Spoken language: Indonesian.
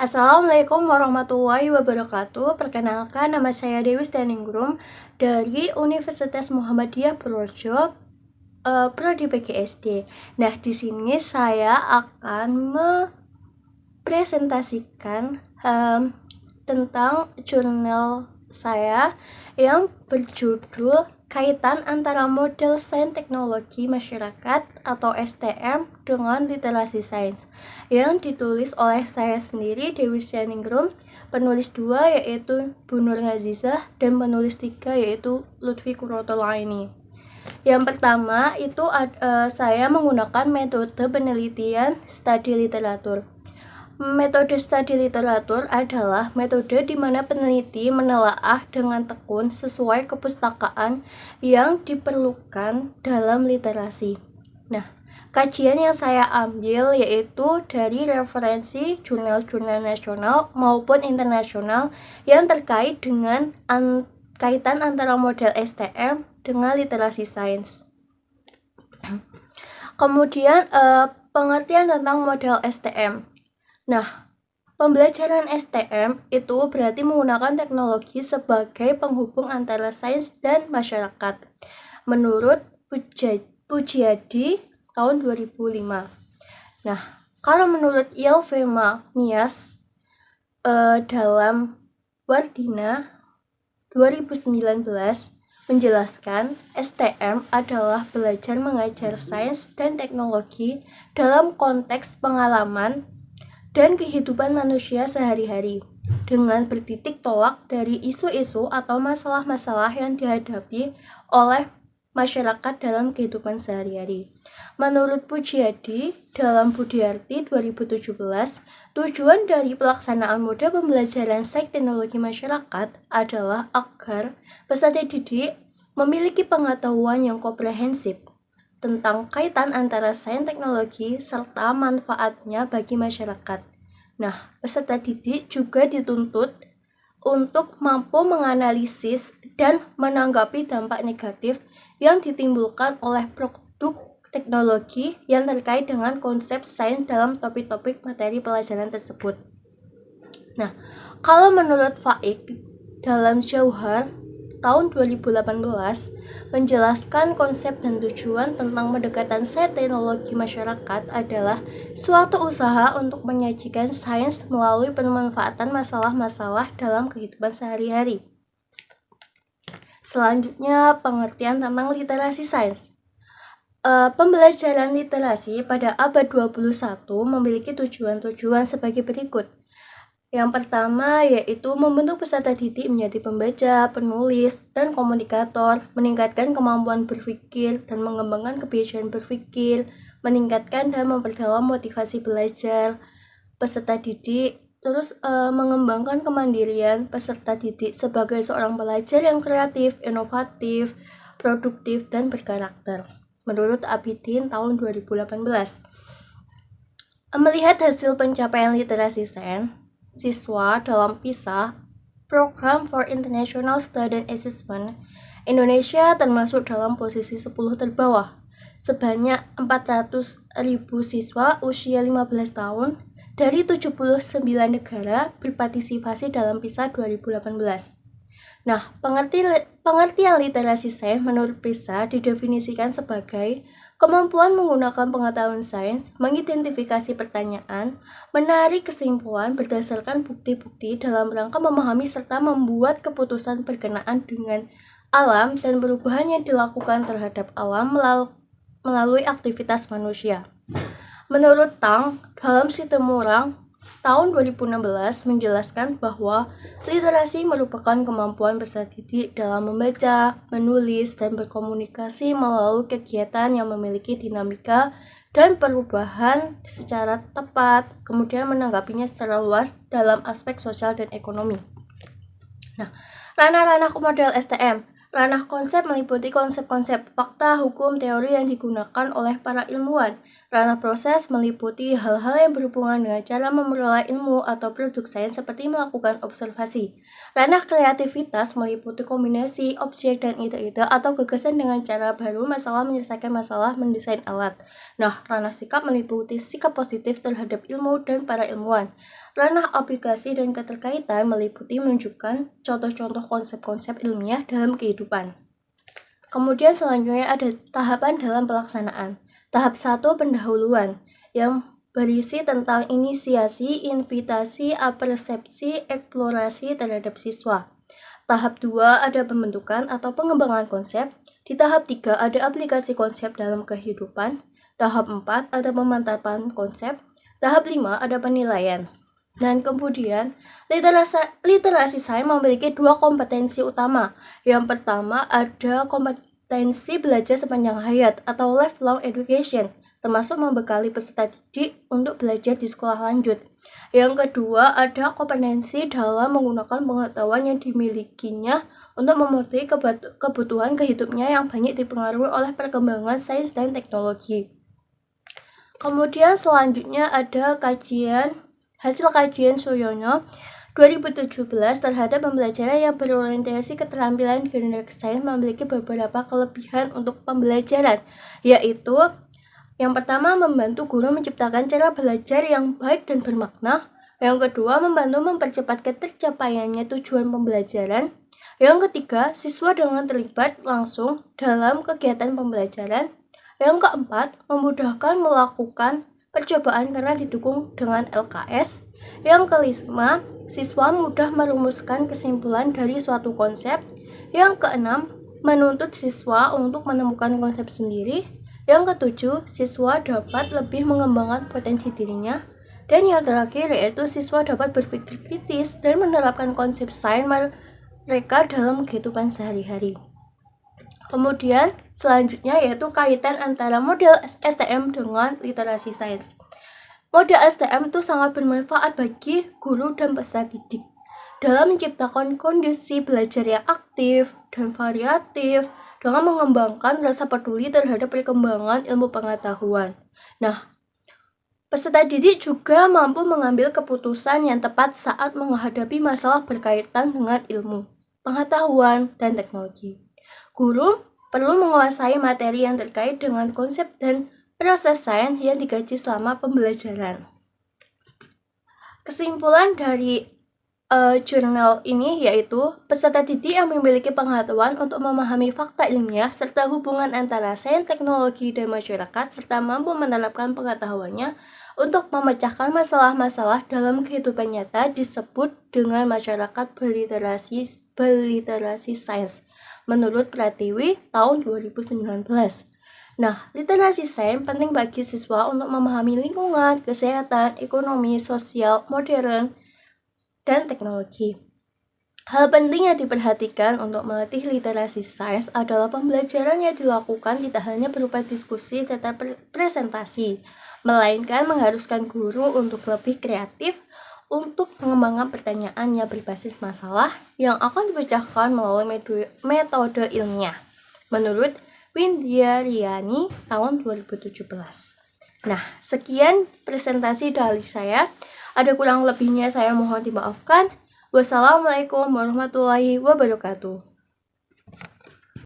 Assalamualaikum warahmatullahi wabarakatuh. Perkenalkan, nama saya Dewi Staningrum dari Universitas Muhammadiyah Purworejo, Prodi PGSD. Nah, di sini saya akan mempresentasikan tentang jurnal saya yang berjudul Kaitan Antara Model Sains Teknologi Masyarakat atau STM dengan Literasi Sains, yang ditulis oleh saya sendiri, Dewi Syaningrum, penulis 2 yaitu Bu Nur Ngazizah, dan penulis 3 yaitu Lutfi Qurratul Aini. Yang pertama itu saya menggunakan metode penelitian studi literatur. Metode studi literatur adalah metode di mana peneliti menelaah dengan tekun sesuai kepustakaan yang diperlukan dalam literasi. Nah, kajian yang saya ambil yaitu dari referensi jurnal-jurnal nasional maupun internasional yang terkait dengan kaitan antara model STM dengan literasi sains. Kemudian pengertian tentang model STM. Nah, pembelajaran STM itu berarti menggunakan teknologi sebagai penghubung antara sains dan masyarakat, menurut Pujiadi tahun 2005. Nah, kalau menurut Yelvema Mias dalam Wardina 2019 menjelaskan STM adalah belajar mengajar sains dan teknologi dalam konteks pengalaman dan kehidupan manusia sehari-hari, dengan bertitik tolak dari isu-isu atau masalah-masalah yang dihadapi oleh masyarakat dalam kehidupan sehari-hari. Menurut Pujiadi dalam Budiarti 2017, tujuan dari pelaksanaan mode pembelajaran sains teknologi masyarakat adalah agar peserta didik memiliki pengetahuan yang komprehensif tentang kaitan antara sains teknologi serta manfaatnya bagi masyarakat. Nah, peserta didik juga dituntut untuk mampu menganalisis dan menanggapi dampak negatif yang ditimbulkan oleh produk teknologi yang terkait dengan konsep sains dalam topik-topik materi pelajaran tersebut. Nah, kalau menurut Faik dalam Jauhar tahun 2018 menjelaskan konsep dan tujuan tentang pendekatan sains teknologi masyarakat adalah suatu usaha untuk menyajikan sains melalui pemanfaatan masalah-masalah dalam kehidupan sehari-hari. Selanjutnya, pengertian tentang literasi sains. Pembelajaran literasi pada abad 21 memiliki tujuan-tujuan sebagai berikut. Yang pertama yaitu membentuk peserta didik menjadi pembaca, penulis, dan komunikator, meningkatkan kemampuan berpikir dan mengembangkan kebiasaan berpikir, meningkatkan dan memperdalam motivasi belajar peserta didik, terus mengembangkan kemandirian peserta didik sebagai seorang pelajar yang kreatif, inovatif, produktif, dan berkarakter. Menurut Abidin tahun 2018. Melihat hasil pencapaian literasi sains siswa dalam PISA, Program for International Student Assessment, Indonesia termasuk dalam posisi 10 terbawah. Sebanyak 400.000 siswa usia 15 tahun dari 79 negara berpartisipasi dalam PISA 2018. Nah, pengertian literasi sains menurut PISA didefinisikan sebagai kemampuan menggunakan pengetahuan sains, mengidentifikasi pertanyaan, menarik kesimpulan berdasarkan bukti-bukti dalam rangka memahami serta membuat keputusan berkenaan dengan alam dan perubahan yang dilakukan terhadap alam melalui aktivitas manusia. Menurut Tang, dalam Sitemurang tahun 2016 menjelaskan bahwa literasi merupakan kemampuan peserta didik dalam membaca, menulis, dan berkomunikasi melalui kegiatan yang memiliki dinamika dan perubahan secara tepat, kemudian menanggapinya secara luas dalam aspek sosial dan ekonomi. Nah, ranah-ranah model STM. Ranah konsep meliputi konsep-konsep fakta, hukum, teori yang digunakan oleh para ilmuwan. Ranah proses meliputi hal-hal yang berhubungan dengan cara memperoleh ilmu atau produk sains seperti melakukan observasi. Ranah kreativitas meliputi kombinasi objek dan ide-ide atau gagasan dengan cara baru, masalah menyelesaikan masalah, mendesain alat. Nah, ranah sikap meliputi sikap positif terhadap ilmu dan para ilmuwan. Ranah aplikasi dan keterkaitan meliputi menunjukkan contoh-contoh konsep-konsep ilmiah dalam kehidupan. Kemudian selanjutnya ada tahapan dalam pelaksanaan. Tahap 1 pendahuluan yang berisi tentang inisiasi, invitasi, persepsi, eksplorasi terhadap siswa. Tahap 2 ada pembentukan atau pengembangan konsep. Di tahap 3 ada aplikasi konsep dalam kehidupan. Tahap 4 ada pemantapan konsep. Tahap 5 ada penilaian. Dan kemudian, literasi sains memiliki dua kompetensi utama. Yang pertama ada kompetensi belajar sepanjang hayat atau lifelong education, termasuk membekali peserta didik untuk belajar di sekolah lanjut. Yang kedua ada kompetensi dalam menggunakan pengetahuan yang dimilikinya untuk memenuhi kebutuhan kehidupnya yang banyak dipengaruhi oleh perkembangan sains dan teknologi. Kemudian selanjutnya ada hasil kajian Suyono 2017 terhadap pembelajaran yang berorientasi keterampilan genetik sains memiliki beberapa kelebihan untuk pembelajaran, yaitu yang pertama membantu guru menciptakan cara belajar yang baik dan bermakna. Yang kedua membantu mempercepat ketercapaiannya tujuan pembelajaran. Yang ketiga siswa dengan terlibat langsung dalam kegiatan pembelajaran. Yang keempat memudahkan melakukan percobaan karena didukung dengan LKS. Yang kelima, siswa mudah merumuskan kesimpulan dari suatu konsep. Yang keenam, menuntut siswa untuk menemukan konsep sendiri. Yang ketujuh, siswa dapat lebih mengembangkan potensi dirinya. Dan yang terakhir yaitu siswa dapat berpikir kritis dan menerapkan konsep sains mereka dalam kehidupan sehari-hari. Kemudian selanjutnya yaitu kaitan antara model STM dengan literasi sains. Model STM itu sangat bermanfaat bagi guru dan peserta didik dalam menciptakan kondisi belajar yang aktif dan variatif dengan mengembangkan rasa peduli terhadap perkembangan ilmu pengetahuan. Nah, peserta didik juga mampu mengambil keputusan yang tepat saat menghadapi masalah berkaitan dengan ilmu, pengetahuan, dan teknologi. Guru perlu menguasai materi yang terkait dengan konsep dan proses sains yang dikaji selama pembelajaran. Kesimpulan dari jurnal ini yaitu peserta didik yang memiliki pengetahuan untuk memahami fakta ilmiah serta hubungan antara sains, teknologi, dan masyarakat serta mampu menerapkan pengetahuannya untuk memecahkan masalah-masalah dalam kehidupan nyata disebut dengan masyarakat berliterasi sains menurut Pratiwi tahun 2019. Nah, literasi sains penting bagi siswa untuk memahami lingkungan, kesehatan, ekonomi, sosial, modern, dan teknologi. Hal penting yang diperhatikan untuk melatih literasi sains adalah pembelajaran yang dilakukan tidak hanya berupa diskusi serta presentasi, melainkan mengharuskan guru untuk lebih kreatif untuk mengembangkan pertanyaan yang berbasis masalah yang akan dipecahkan melalui metode ilmiah. Menurut Windiariani tahun 2017. Nah, sekian presentasi dari saya. Ada kurang lebihnya saya mohon dimaafkan. Wassalamualaikum warahmatullahi wabarakatuh.